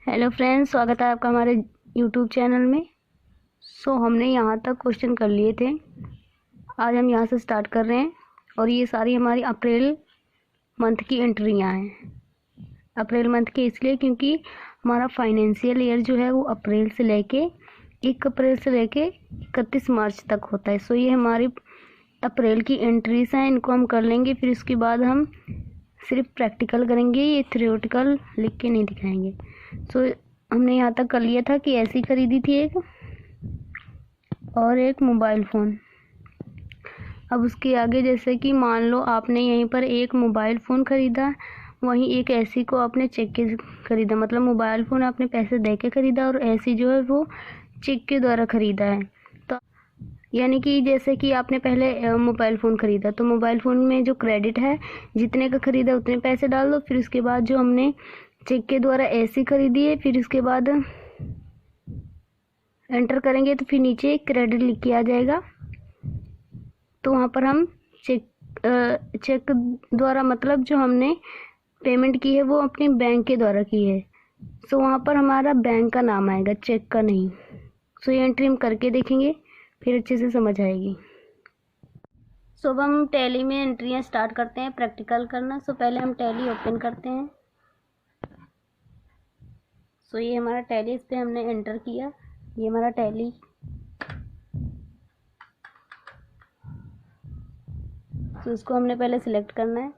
Hello friends, स्वागत है आपका हमारे यूट्यूब चैनल में। हमने यहाँ तक क्वेश्चन कर लिए थे। आज हम यहाँ से स्टार्ट कर रहे हैं और ये सारी हमारी अप्रैल मंथ की एंट्रियाँ हैं। अप्रैल मंथ के इसलिए क्योंकि हमारा फाइनेंशियल ईयर जो है वो अप्रैल से लेके 1 अप्रैल से लेके 31 मार्च तक होता है। ये हमारी अप्रैल की एंट्रीज हैं, इनको हम कर लेंगे। फिर उसके बाद हम सिर्फ प्रैक्टिकल करेंगे, ये थ्योरेटिकल लिख के नहीं दिखाएंगे। हमने यहाँ तक कर लिया था कि ऐसी खरीदी थी एक और एक मोबाइल फ़ोन। अब उसके आगे जैसे कि मान लो आपने यहीं पर एक मोबाइल फ़ोन ख़रीदा, वहीं एक ऐसी को आपने चेक के ख़रीदा, मतलब मोबाइल फ़ोन आपने पैसे दे के ख़रीदा और ऐसी जो है वो चेक के द्वारा ख़रीदा है। तो यानी कि जैसे कि आपने पहले मोबाइल फ़ोन ख़रीदा तो मोबाइल फ़ोन में जो क्रेडिट है जितने का ख़रीदा उतने पैसे डाल दो। फिर उसके बाद जो हमने चेक के द्वारा ऐसी खरीदी है, फिर उसके बाद एंटर करेंगे तो फिर नीचे क्रेडिट लिख के आ जाएगा। तो वहाँ पर हम चेक द्वारा मतलब जो हमने पेमेंट की है वो अपने बैंक के द्वारा की है। वहाँ पर हमारा बैंक का नाम आएगा, चेक का नहीं। ये एंट्री हम करके देखेंगे, फिर अच्छे से समझ आएगी। अब हम टैली में एंट्रियाँ स्टार्ट करते हैं प्रैक्टिकल करना। पहले हम टैली ओपन करते हैं। ये हमारा टैली, इस पर हमने एंटर किया। ये हमारा टैली। इसको हमने पहले सिलेक्ट करना है।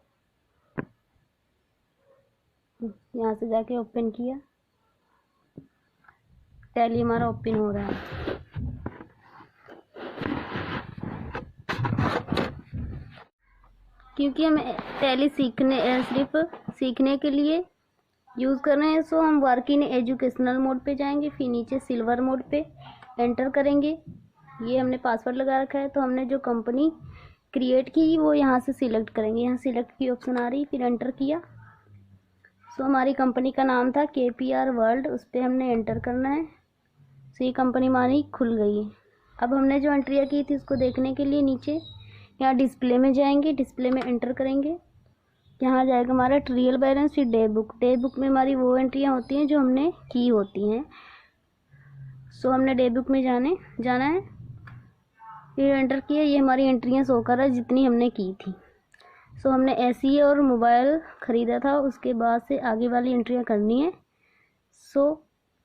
यहाँ से जाके ओपन किया, टैली हमारा ओपन हो रहा है। क्योंकि हम टैली सिर्फ सीखने के लिए यूज़ कर रहे हैं, हम वर्किंग एजुकेशनल मोड पे जाएंगे। फिर नीचे सिल्वर मोड पे एंटर करेंगे। ये हमने पासवर्ड लगा रखा है, तो हमने जो कंपनी क्रिएट की वो यहाँ से सिलेक्ट करेंगे। यहाँ सिलेक्ट की ऑप्शन आ रही, फिर एंटर किया। हमारी कंपनी का नाम था KPR वर्ल्ड, उस पर हमने एंटर करना है। ये कंपनी हमारी खुल गई है। अब हमने जो एंट्रियाँ की थी उसको देखने के लिए नीचे यहाँ डिस्प्ले में जाएंगे, डिस्प्ले में एंटर करेंगे। यहाँ जाएगा हमारा ट्रायल बैलेंस, फिर डे बुक। डे बुक में हमारी वो एंट्रियाँ होती हैं जो हमने की होती हैं। हमने डे बुक में जाना है, फिर एंटर किया। ये हमारी एंट्रियाँ शो कर रहा है जितनी हमने की थी। हमने ऐसी और मोबाइल ख़रीदा था, उसके बाद से आगे वाली एंट्रियाँ करनी है।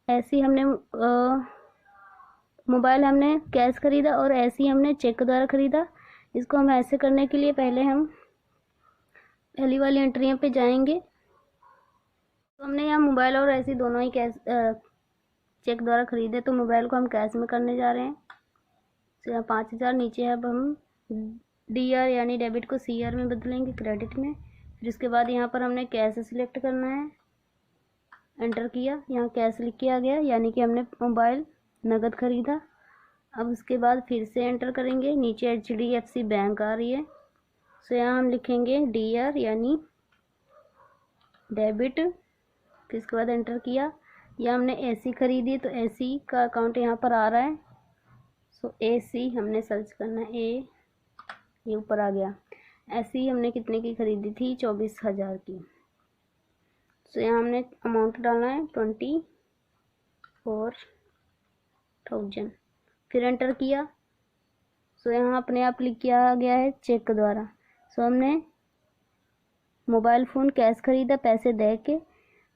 ऐसी हमने मोबाइल हमने कैश ख़रीदा और ऐसी हमने चेक के द्वारा ख़रीदा। इसको हम ऐसे करने के लिए पहले हम पहली वाली एंट्रियों पे जाएंगे। हमने यहाँ मोबाइल और ऐसी दोनों ही कैश चेक द्वारा ख़रीदे, तो मोबाइल को हम कैश में करने जा रहे हैं। यहाँ 5000 नीचे है। अब हम DR यानी डेबिट को CR में बदलेंगे, क्रेडिट में। फिर उसके बाद यहाँ पर हमने कैश सिलेक्ट करना है, एंटर किया। यहाँ कैश लिख के आ गया, यानी कि हमने मोबाइल नगद ख़रीदा। अब उसके बाद फिर से एंटर करेंगे। नीचे HDFC बैंक आ रही है, यहाँ हम लिखेंगे DR यानी डेबिट। फिर इसके बाद एंटर किया। या हमने AC खरीदी तो AC का अकाउंट यहाँ पर आ रहा है। AC हमने सर्च करना है, ये ऊपर आ गया। AC हमने कितने की खरीदी थी? 24,000 की। यहाँ हमने अमाउंट डालना है 24,000। फिर एंटर किया। यहाँ अपने आप लिख के आ गया है चेक द्वारा। हमने मोबाइल फ़ोन कैश ख़रीदा पैसे दे के,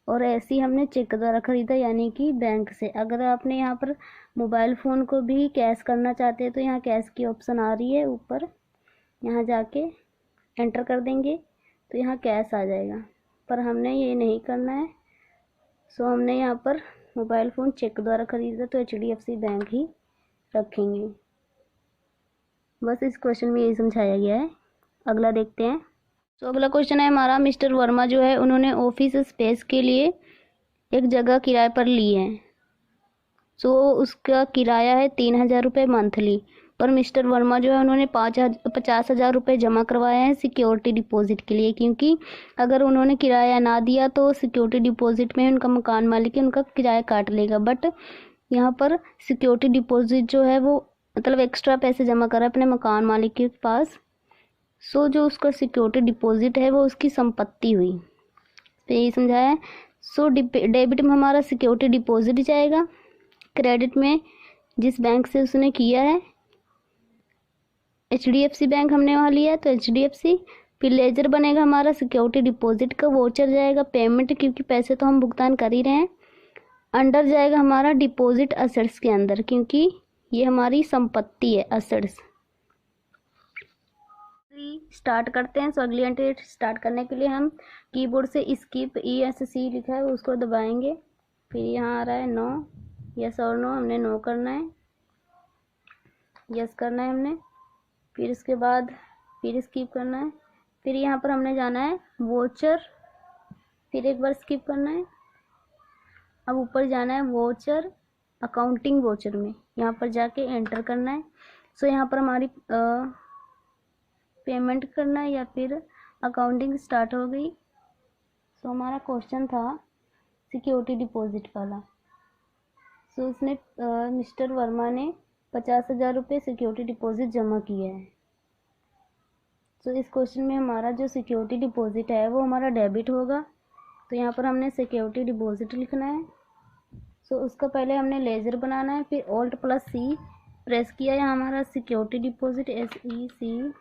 और ऐसी हमने चेक द्वारा ख़रीदा यानी कि बैंक से। अगर आपने यहाँ पर मोबाइल फ़ोन को भी कैश करना चाहते हैं तो यहाँ कैश की ऑप्शन आ रही है ऊपर, यहाँ जाके एंटर कर देंगे तो यहाँ कैश आ जाएगा। पर हमने ये नहीं करना है। हमने यहाँ पर मोबाइल फ़ोन चेक द्वारा ख़रीदा तो HDFC बैंक ही रखेंगे। बस इस क्वेश्चन में यही समझाया गया है। अगला देखते हैं। अगला क्वेश्चन है हमारा, मिस्टर वर्मा जो है उन्होंने ऑफिस स्पेस के लिए एक जगह किराए पर ली है। उसका किराया है 3,000 रुपये मंथली। पर मिस्टर वर्मा जो है उन्होंने 50,000 रुपये जमा करवाया है सिक्योरिटी डिपॉजिट के लिए, क्योंकि अगर उन्होंने किराया ना दिया तो सिक्योरिटी डिपॉजिट में उनका मकान मालिक उनका किराया काट लेगा। बट यहाँ पर सिक्योरिटी डिपॉजिट जो है वो मतलब एक्स्ट्रा पैसे जमा करा अपने मकान मालिक के पास। जो उसका सिक्योरिटी डिपॉजिट है वो उसकी संपत्ति हुई। तो यही समझाया है। सो डेबिट में हमारा सिक्योरिटी डिपॉजिट जाएगा, क्रेडिट में जिस बैंक से उसने किया है, HDFC बैंक हमने वहाँ लिया है तो HDFC। फिर लेजर बनेगा हमारा सिक्योरिटी डिपॉजिट का, वोचर जाएगा पेमेंट क्योंकि पैसे तो हम भुगतान कर ही रहे हैं। अंडर जाएगा हमारा डिपॉजिट असेट्स के अंदर क्योंकि ये हमारी संपत्ति है असेट्स। स्टार्ट करते हैं। सो अगली एंट्री स्टार्ट करने के लिए हम कीबोर्ड से स्किप ESC लिखा है उसको दबाएंगे। फिर यहाँ आ रहा है नो, यस और नो, हमने नो करना है, यस करना है हमने। फिर इसके बाद फिर स्किप करना है। फिर यहाँ पर हमने जाना है वोचर, फिर एक बार स्किप करना है। अब ऊपर जाना है वोचर अकाउंटिंग वोचर में, यहाँ पर जाके एंटर करना है। सो यहाँ पर हमारी पेमेंट करना है या फिर अकाउंटिंग स्टार्ट हो गई। सो हमारा क्वेश्चन था सिक्योरिटी डिपॉजिट वाला। सो उसने मिस्टर वर्मा ने 50,000 रुपये सिक्योरिटी डिपॉजिट जमा किया है। सो इस क्वेश्चन में हमारा जो सिक्योरिटी डिपॉजिट है वो हमारा डेबिट होगा, तो यहाँ पर हमने सिक्योरिटी डिपॉजिट लिखना है। सो उसका पहले हमने लेजर बनाना है, फिर Alt+C प्रेस किया है, हमारा सिक्योरिटी डिपॉजिट SECURITIDEPOSIT।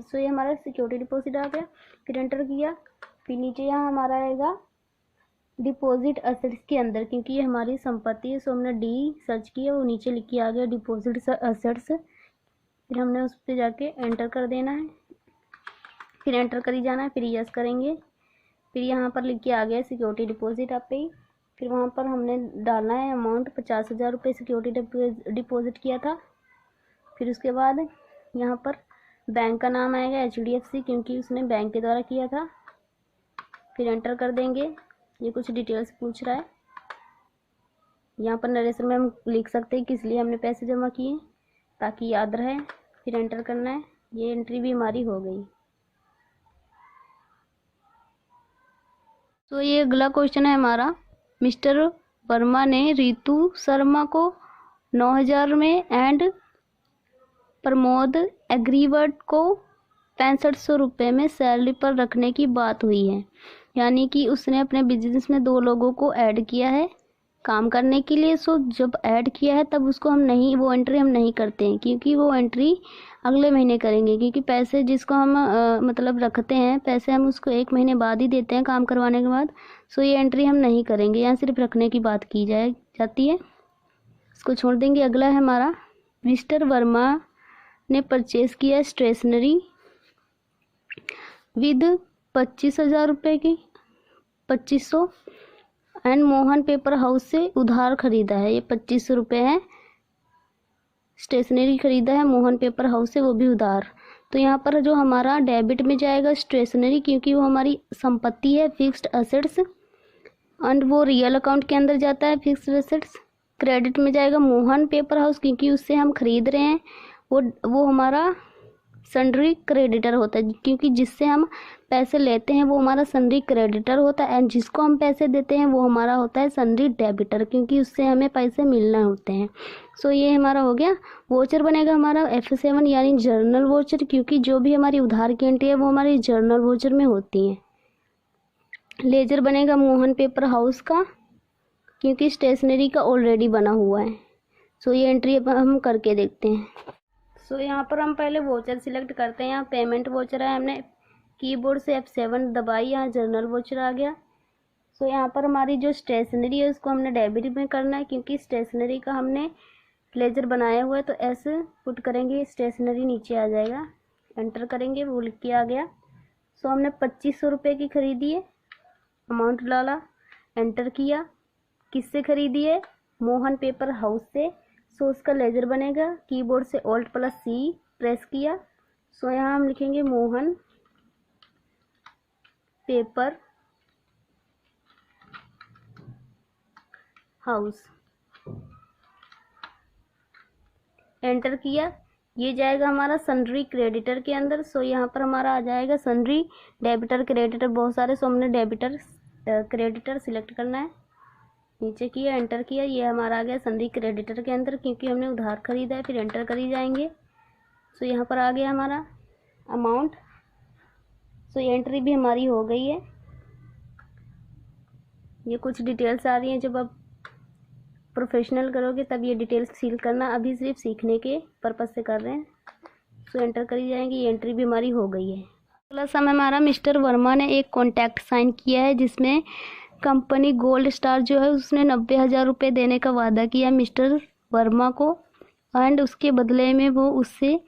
सो ये हमारा सिक्योरिटी डिपॉजिट आ गया। फिर एंटर किया, फिर नीचे यहाँ हमारा आएगा डिपॉजिट असेट्स के अंदर क्योंकि ये हमारी संपत्ति है। सो हमने D सर्च किया, वो नीचे लिख के आ गया डिपॉजिट असेट्स। फिर हमने उस पर जाके एंटर कर देना है, फिर एंटर कर ही जाना है, फिर यस करेंगे। फिर यहाँ पर लिख के आ गया सिक्योरिटी डिपॉजिट आप पे ही। फिर वहाँ पर हमने डालना है अमाउंट 50,000 रुपये सिक्योरिटी डिपॉजिट किया था। फिर उसके बाद यहाँ पर बैंक का नाम आएगा HDFC क्योंकि उसने बैंक के द्वारा किया था। फिर एंटर कर देंगे। ये कुछ डिटेल्स पूछ रहा है, यहाँ पर नरेशन में हम लिख सकते हैं किस लिए हमने पैसे जमा किए ताकि याद रहे। फिर एंटर करना है। ये एंट्री भी हमारी हो गई। तो ये अगला क्वेश्चन है हमारा, मिस्टर वर्मा ने रितु शर्मा को 9,000 में एंड प्रमोद एग्रीवर्ड को 6500 रुपये में सैलरी पर रखने की बात हुई है। यानी कि उसने अपने बिजनेस में 2 लोगों को ऐड किया है काम करने के लिए। सो जब ऐड किया है तब उसको हम नहीं, वो एंट्री हम नहीं करते हैं क्योंकि वो एंट्री अगले महीने करेंगे क्योंकि पैसे जिसको हम मतलब रखते हैं पैसे हम उसको 1 महीने बाद ही देते हैं काम करवाने के बाद। सो ये एंट्री हम नहीं करेंगे, यहाँ सिर्फ रखने की बात की जाती है, इसको छोड़ देंगे। अगला है हमारा, मिस्टर वर्मा ने परचेज किया स्टेशनरी विद 25,000 रुपये की 2500 एंड मोहन पेपर हाउस से उधार खरीदा है। ये 2500 रुपये है, स्टेशनरी खरीदा है मोहन पेपर हाउस से, वो भी उधार। तो यहाँ पर जो हमारा डेबिट में जाएगा स्टेशनरी क्योंकि वो हमारी संपत्ति है फिक्स्ड असेट्स, एंड वो रियल अकाउंट के अंदर जाता है फिक्स्ड असेट्स। क्रेडिट में जाएगा मोहन पेपर हाउस क्योंकि उससे हम खरीद रहे हैं, वो हमारा सन्ड्री क्रेडिटर होता है क्योंकि जिससे हम पैसे लेते हैं वो हमारा सन्ड्री क्रेडिटर होता है, एंड जिसको हम पैसे देते हैं वो हमारा होता है सन्ड्री डेबिटर क्योंकि उससे हमें पैसे मिलना होते हैं। सो ये हमारा हो गया। वोचर बनेगा हमारा F7 यानी जर्नल वोचर क्योंकि जो भी हमारी उधार की एंट्री है वो हमारी जर्नल वोचर में होती है। लेजर बनेगा मोहन पेपर हाउस का क्योंकि स्टेशनरी का ऑलरेडी बना हुआ है। सो ये एंट्री हम करके देखते हैं। सो यहाँ पर हम पहले वोचर सिलेक्ट करते हैं। यहाँ पेमेंट वोचर है, हमने कीबोर्ड से F7 दबाई, यहाँ जर्नल वोचर आ गया। सो यहाँ पर हमारी जो स्टेशनरी है उसको हमने डेबिट में करना है क्योंकि स्टेशनरी का हमने लेजर बनाया हुआ है, तो ऐसे पुट करेंगे स्टेशनरी नीचे आ जाएगा, एंटर करेंगे, वो लिख के आ गया। सो हमने 2500 रुपये की खरीदी है, अमाउंट डाला, एंटर किया। किससे खरीदी है? मोहन पेपर हाउस से। सो उसका लेजर बनेगा, कीबोर्ड से Alt+C प्रेस किया। सो यहाँ हम लिखेंगे मोहन पेपर हाउस, एंटर किया। ये जाएगा हमारा सन्ड्री क्रेडिटर के अंदर। सो यहाँ पर हमारा आ जाएगा सन्ड्री डेबिटर क्रेडिटर बहुत सारे। सो हमने डेबिटर क्रेडिटर सिलेक्ट करना है, नीचे किया, एंटर किया, ये हमारा आ गया सन्धि क्रेडिटर के अंदर, क्योंकि हमने उधार खरीदा है। फिर एंटर करी जाएंगे। सो यहाँ पर आ गया हमारा अमाउंट। सो ये एंट्री भी हमारी हो गई है। ये कुछ डिटेल्स आ रही हैं, जब आप प्रोफेशनल करोगे तब ये डिटेल्स फिल करना, अभी सिर्फ सीखने के पर्पज़ से कर रहे हैं। सो एंटर करी जाएंगे। ये एंट्री भी हमारी हो गई है। अगला समय हमारा मिस्टर वर्मा ने एक कॉन्टैक्ट साइन किया है, जिसमें कंपनी गोल्ड स्टार जो है उसने 90,000 रुपये देने का वादा किया मिस्टर वर्मा को, एंड उसके बदले में वो उससे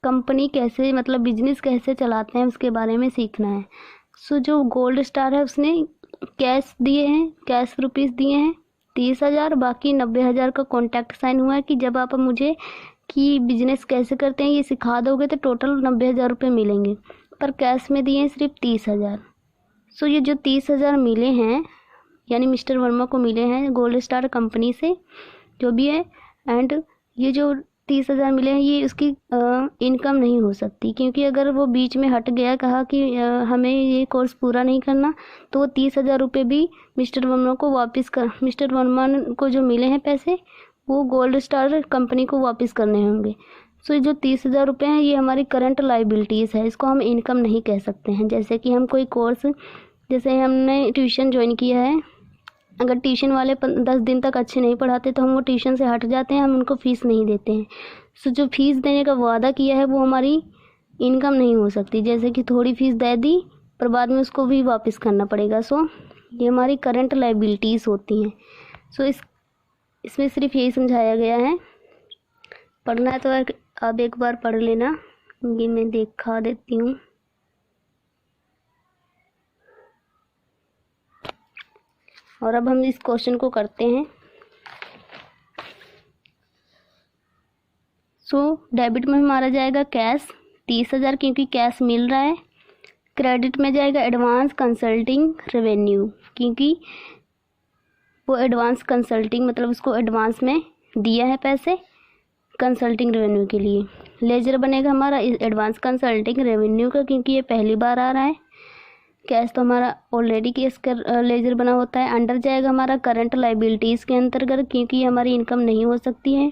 कंपनी कैसे मतलब बिजनेस कैसे चलाते हैं उसके बारे में सीखना है। सो जो गोल्ड स्टार है उसने कैश दिए हैं, कैश रुपीज़ दिए हैं 30,000, बाकी 90,000 का कॉन्टैक्ट साइन हुआ है कि जब आप मुझे कि बिजनेस कैसे करते हैं ये सिखा दोगे तो टोटल 90,000 रुपये मिलेंगे, पर कैश में दिए हैं सिर्फ 30,000। सो ये जो 30,000 मिले हैं यानी मिस्टर वर्मा को मिले हैं गोल्ड स्टार कंपनी से जो भी है, एंड ये जो 30,000 मिले हैं ये उसकी इनकम नहीं हो सकती, क्योंकि अगर वो बीच में हट गया, कहा कि हमें ये कोर्स पूरा नहीं करना, तो वो 30,000 रुपये भी मिस्टर वर्मा को जो मिले हैं पैसे वो गोल्ड स्टार कंपनी को वापस करने होंगे। सो ये जो 30,000 रुपये हैं ये हमारी करंट लाइबिलिटीज़ है, इसको हम इनकम नहीं कह सकते हैं। जैसे कि हम कोई कोर्स, जैसे हमने ट्यूशन ज्वाइन किया है, अगर ट्यूशन वाले 10 दिन तक अच्छे नहीं पढ़ाते तो हम वो ट्यूशन से हट जाते हैं, हम उनको फ़ीस नहीं देते हैं। सो जो फ़ीस देने का वादा किया है वो हमारी इनकम नहीं हो सकती। जैसे कि थोड़ी फ़ीस दे दी पर बाद में उसको भी वापस करना पड़ेगा। सो ये हमारी करंट लाइबिलिटीज़ होती हैं। सो इसमें सिर्फ यही समझाया गया है। पढ़ना है तो अब एक बार पढ़ लेना, ये मैं दिखा देती हूँ। और अब हम इस क्वेश्चन को करते हैं। सो डेबिट में हमारा जाएगा कैश 30,000 क्योंकि कैश मिल रहा है। क्रेडिट में जाएगा एडवांस कंसल्टिंग रेवेन्यू, क्योंकि वो एडवांस कंसल्टिंग मतलब उसको एडवांस में दिया है पैसे कंसल्टिंग रेवेन्यू के लिए। लेजर बनेगा हमारा एडवांस कंसल्टिंग रेवेन्यू का, क्योंकि ये पहली बार आ रहा है। कैश तो हमारा ऑलरेडी केस कर लेजर बना होता है। अंडर जाएगा हमारा करंट लाइबिलिटीज़ के अंतर्गत, क्योंकि ये हमारी इनकम नहीं हो सकती है।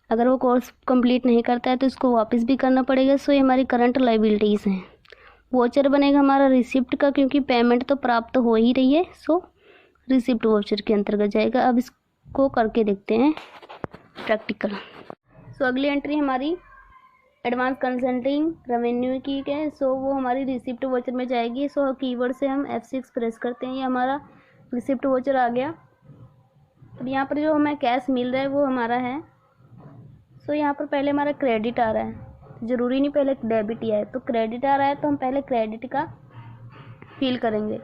अगर वो कोर्स कंप्लीट नहीं करता है तो इसको वापस भी करना पड़ेगा। सो ये हमारी करंट लाइबिलिटीज़ हैं। वोचर बनेगा हमारा रिसिप्ट का, क्योंकि पेमेंट तो प्राप्त हो ही रही है। सो रिसिप्ट वोचर के अंतर्गत जाएगा। अब इसको करके देखते हैं प्रैक्टिकल। सो अगली एंट्री हमारी एडवांस कंसल्टिंग रेवेन्यू की है। सो वो हमारी रिसिप्ट वोचर में जाएगी। सो कीवर्ड से हम F6 प्रेस करते हैं, ये हमारा रिसिप्ट वोचर आ गया। अब यहाँ पर जो हमें कैश मिल रहा है वो हमारा है। सो यहाँ पर पहले हमारा क्रेडिट आ रहा है, ज़रूरी नहीं पहले डेबिट ही आए। तो क्रेडिट आ रहा है तो हम पहले क्रेडिट का फिल करेंगे।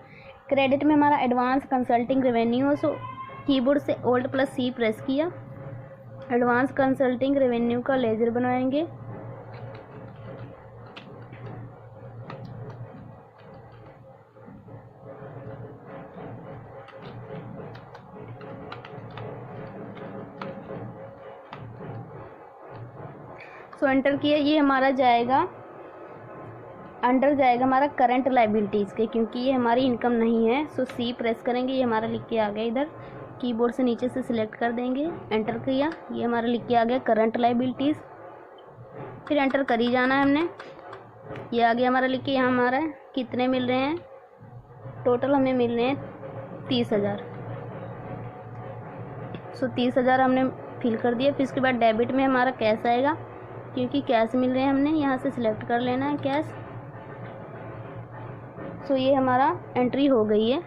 क्रेडिट में हमारा advance consulting revenue. So keyboard से Alt+C प्रेस किया, एडवांस कंसल्टिंग रेवेन्यू का लेजर बनाएंगे। सो एंटर किया, ये हमारा जाएगा अंडर जाएगा हमारा करंट लाइबिलिटीज़ के, क्योंकि ये हमारी इनकम नहीं है। सो C प्रेस करेंगे, ये हमारा लिख के आ गया। इधर कीबोर्ड से नीचे से सिलेक्ट कर देंगे, एंटर किया, ये हमारा लिख के आ गया करंट लाइबिलिटीज़। फिर एंटर करी जाना है हमने, ये आ गया हमारा लिख के। यहाँ हमारा कितने मिल रहे हैं, टोटल हमें मिल रहे हैं 30,000। सो 30,000 हमने फिल कर दिया। फिर उसके बाद डेबिट में हमारा कैश आएगा, क्योंकि कैश मिल रहे हैं हमने, यहाँ से सिलेक्ट कर लेना है कैश। सो ये हमारा एंट्री हो गई है।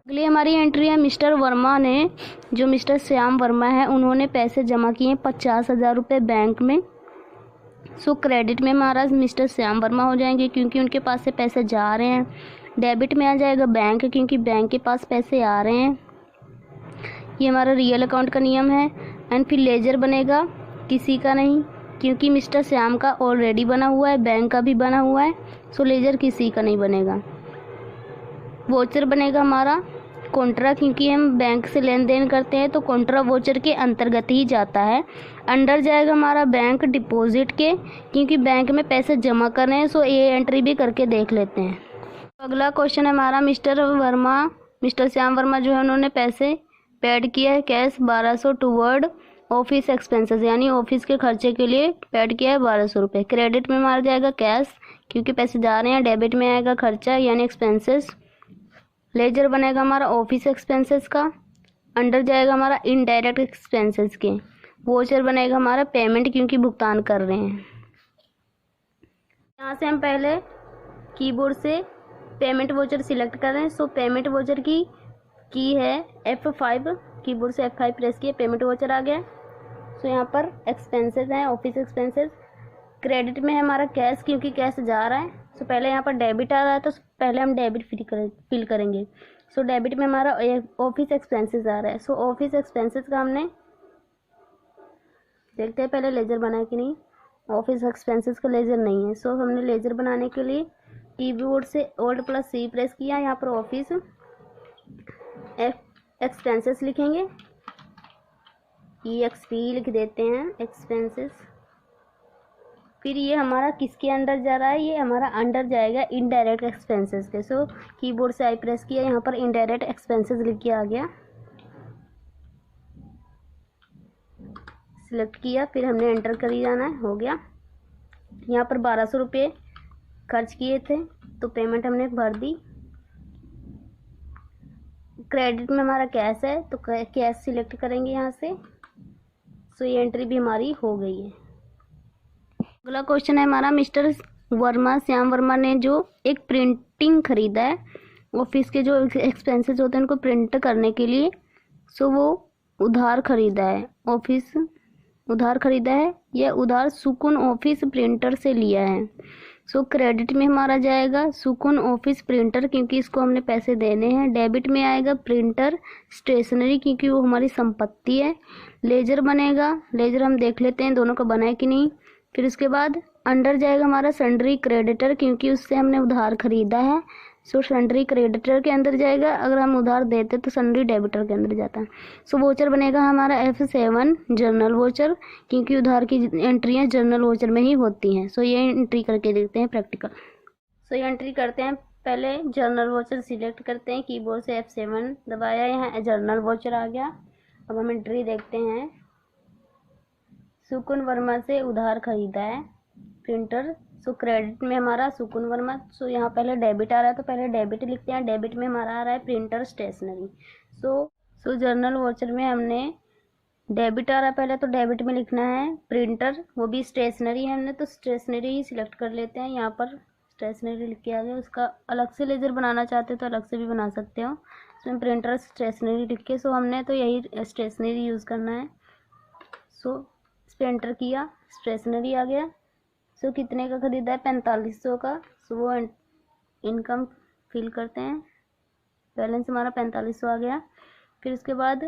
अगली हमारी एंट्री है मिस्टर वर्मा ने, जो मिस्टर श्याम वर्मा है, उन्होंने पैसे जमा किए 50,000 रुपये बैंक में। सो क्रेडिट में हमारा मिस्टर श्याम वर्मा हो जाएंगे, क्योंकि उनके पास से पैसे जा रहे हैं। डेबिट में आ जाएगा बैंक, क्योंकि बैंक के पास पैसे आ रहे हैं। ये हमारा रियल अकाउंट का नियम है। एंड फिर लेजर बनेगा, किसी का नहीं, क्योंकि मिस्टर श्याम का ऑलरेडी बना हुआ है, बैंक का भी बना हुआ है। सो लेजर किसी का नहीं बनेगा। वोचर बनेगा हमारा कॉन्ट्रा, क्योंकि हम बैंक से लेन देन करते हैं तो कॉन्ट्रा वोचर के अंतर्गत ही जाता है। अंडर जाएगा हमारा बैंक डिपॉजिट के, क्योंकि बैंक में पैसे जमा कर रहे हैं, सो ये एंट्री भी करके देख लेते हैं। अगला क्वेश्चन है हमारा, मिस्टर श्याम वर्मा जो है उन्होंने पैसे पेड किया है कैश 1200 टूवर्ड ऑफिस एक्सपेंसेस, यानी ऑफिस के खर्चे के लिए पेड किया है 1200 रुपये। क्रेडिट में मारा जाएगा कैश, क्योंकि पैसे जा रहे हैं। डेबिट में आएगा खर्चा यानी एक्सपेंसेस। लेजर बनेगा हमारा ऑफिस एक्सपेंसेस का। अंडर जाएगा हमारा इनडायरेक्ट एक्सपेंसेस के। वोचर बनेगा हमारा पेमेंट, क्योंकि भुगतान कर रहे हैं। यहाँ से हम पहले कीबोर्ड से पेमेंट वोचर सिलेक्ट कर रहे हैं। सो पेमेंट वोचर की है F5, कीबोर्ड से F5 प्रेस किए, पेमेंट वोचर आ गया। सो यहाँ पर एक्सपेंसेस हैं, ऑफिस एक्सपेंसेस। क्रेडिट में है हमारा कैश, क्योंकि कैश जा रहा है। सो पहले यहाँ पर डेबिट आ रहा है, तो पहले हम डेबिट फिल करेंगे। सो डेबिट में हमारा ऑफिस एक्सपेंसेस आ रहा है। सो ऑफिस एक्सपेंसेस का हमने देखते हैं पहले लेजर बना कि नहीं। ऑफिस एक्सपेंसेस का लेजर नहीं है। सो हमने लेजर बनाने के लिए कीबोर्ड से Alt+C प्रेस किया। यहाँ पर ऑफिस एक्सपेंसेस लिखेंगे, EXP लिख देते हैं एक्सपेंसेस। फिर ये हमारा किसके अंडर जा रहा है, ये हमारा अंडर जाएगा इनडायरेक्ट एक्सपेंसेस के। सो कीबोर्ड से I प्रेस किया, यहाँ पर इनडायरेक्ट एक्सपेंसेस लिख के आ गया। सिलेक्ट किया, फिर हमने एंटर करी जाना है, हो गया। यहाँ पर 1200 रुपये खर्च किए थे, तो पेमेंट हमने भर दी। क्रेडिट में हमारा कैश है, तो कैश सिलेक्ट करेंगे यहाँ से। सो ये एंट्री भी हमारी हो गई है। अगला क्वेश्चन है हमारा, मिस्टर श्याम वर्मा ने जो एक प्रिंटिंग खरीदा है, ऑफिस के जो एक्सपेंसेस होते हैं उनको प्रिंट करने के लिए। सो वो उधार खरीदा है, ऑफिस उधार खरीदा है या उधार सुकून ऑफिस प्रिंटर से लिया है। सो क्रेडिट में हमारा जाएगा सुकून ऑफिस प्रिंटर, क्योंकि इसको हमने पैसे देने हैं। डेबिट में आएगा प्रिंटर स्टेशनरी, क्योंकि वो हमारी संपत्ति है। लेजर बनेगा, लेजर हम देख लेते हैं दोनों का बना है कि नहीं। फिर उसके बाद अंडर जाएगा हमारा सन्ड्री क्रेडिटर, क्योंकि उससे हमने उधार खरीदा है। सो सन्ड्री क्रेडिटर के अंदर जाएगा। अगर हम उधार देते तो सन्ड्री डेबिटर के अंदर जाता है। सो वोचर बनेगा हमारा F7 जर्नल वोचर, क्योंकि उधार की एंट्रियां जर्नल वोचर में ही होती हैं। सो ये एंट्री करके देखते हैं प्रैक्टिकल। सो ये एंट्री करते हैं, पहले जर्नल वोचर सिलेक्ट करते हैं, कीबोर्ड से F7 दबाया, यहाँ जर्नल वोचर आ गया। अब हम एंट्री देखते हैं। सुकून वर्मा से उधार खरीदा है प्रिंटर। सो क्रेडिट में हमारा सुकून वर्मा। सो यहाँ पहले डेबिट आ रहा है, तो पहले डेबिट लिखते हैं। डेबिट में हमारा आ रहा है प्रिंटर स्टेशनरी। सो जर्नल वोचर में हमने डेबिट आ रहा है पहले, तो डेबिट में लिखना है प्रिंटर, वो भी स्टेशनरी है हमने, तो स्टेशनरी ही सिलेक्ट कर लेते हैं। यहाँ पर स्टेशनरी लिख के आ गया। उसका अलग से लेजर बनाना चाहते हो तो अलग से भी बना सकते हो। इसमें प्रिंटर स्टेशनरी लिख के, सो हमने तो यही स्टेशनरी यूज़ करना है। सो इस पर एंटर किया, स्टेशनरी आ गया। सो कितने का खरीदा है, 4500 का। सो वो इनकम फिल करते हैं, बैलेंस हमारा 4500 आ गया। फिर उसके बाद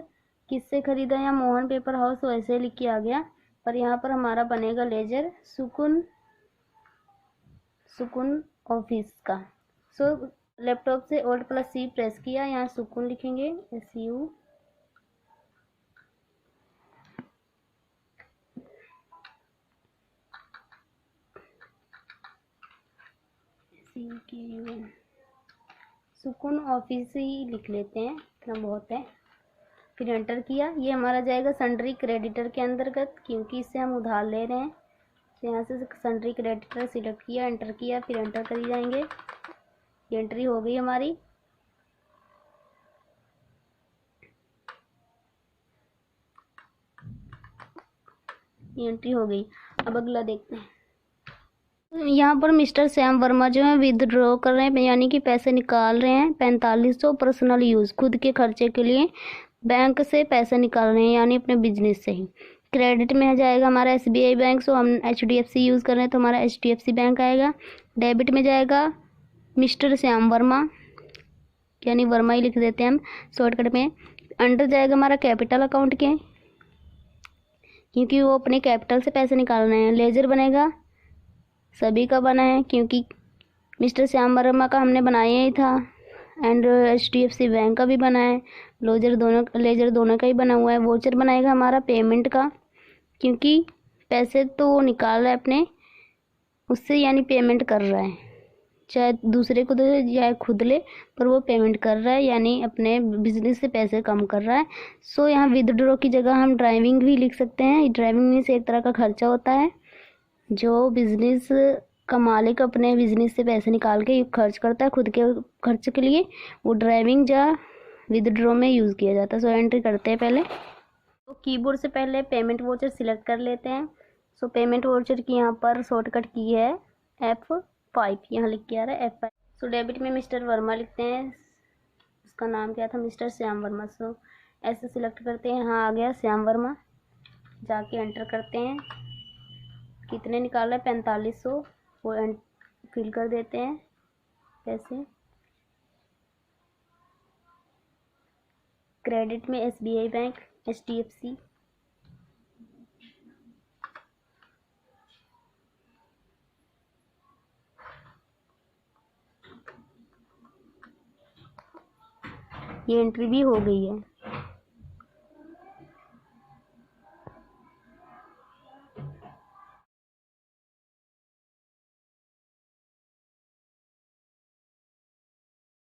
किससे खरीदा, यहाँ मोहन पेपर हाउस वैसे लिख के आ गया। पर यहाँ पर हमारा बनेगा लेजर सुकून ऑफिस का। सो लैपटॉप से Alt+C प्रेस किया, यहाँ सुकून लिखेंगे SU। सुकून ऑफिस ही लिख लेते हैं, इतना बहुत है। फिर एंटर किया, ये हमारा जाएगा सन्ड्री क्रेडिटर के अंतर्गत, क्योंकि इससे हम उधार ले रहे हैं। तो यहाँ से सन्ड्री क्रेडिटर सिलेक्ट किया, एंटर किया, फिर एंटर करी जाएंगे। ये एंट्री हो गई हमारी। ये एंट्री हो गई। अब अगला देखते हैं। यहाँ पर मिस्टर श्याम वर्मा जो है विदड्रॉ कर रहे हैं, यानी कि पैसे निकाल रहे हैं 4500 पर्सनल यूज़, खुद के खर्चे के लिए बैंक से पैसे निकाल रहे हैं, यानी अपने बिजनेस से ही। क्रेडिट में जाएगा हमारा SBI बैंक। सो हम HDFC यूज़ कर रहे हैं तो हमारा HDFC बैंक आएगा। डेबिट में जाएगा मिस्टर श्याम वर्मा, यानी वर्मा ही लिख देते हैं हम शॉर्टकट में। अंडर जाएगा हमारा कैपिटल अकाउंट के, क्योंकि वो अपने कैपिटल से पैसे निकाल रहे हैं। लेजर बनेगा सभी का बना है, क्योंकि मिस्टर श्याम वर्मा का हमने बनाया ही था एंड HDFC बैंक का भी बना है, लेजर दोनों का ही बना हुआ है। वोचर बनाएगा हमारा पेमेंट का, क्योंकि पैसे तो वो निकाल रहा है अपने उससे, यानी पेमेंट कर रहा है, चाहे दूसरे को दे या खुद ले, पर वो पेमेंट कर रहा है, यानी अपने बिजनेस से पैसे कम कर रहा है। सो यहाँ विदड्रॉ की जगह हम ड्राइविंग भी लिख सकते हैं। ड्राइविंग में से एक तरह का खर्चा होता है जो बिजनेस का मालिक अपने बिजनेस से पैसे निकाल के खर्च करता है खुद के खर्च के लिए, वो ड्राइविंग या विदड्रॉ में यूज़ किया जाता है। सो एंट्री करते हैं पहले, तो कीबोर्ड से पहले पेमेंट वोचर सिलेक्ट कर लेते हैं। सो पेमेंट वोचर की यहाँ पर शॉर्टकट की है F5, यहाँ लिख के आ रहा है F5। सो डेबिट में मिस्टर वर्मा लिखते हैं, उसका नाम क्या था, मिस्टर श्याम वर्मा। सो ऐसे सिलेक्ट करते हैं, यहाँ आ गया श्याम वर्मा, जाके एंटर करते हैं, कितने निकाला है 4500, वो फिल कर देते हैं पैसे। क्रेडिट में SBI बैंक, HDFC, ये एंट्री भी हो गई है।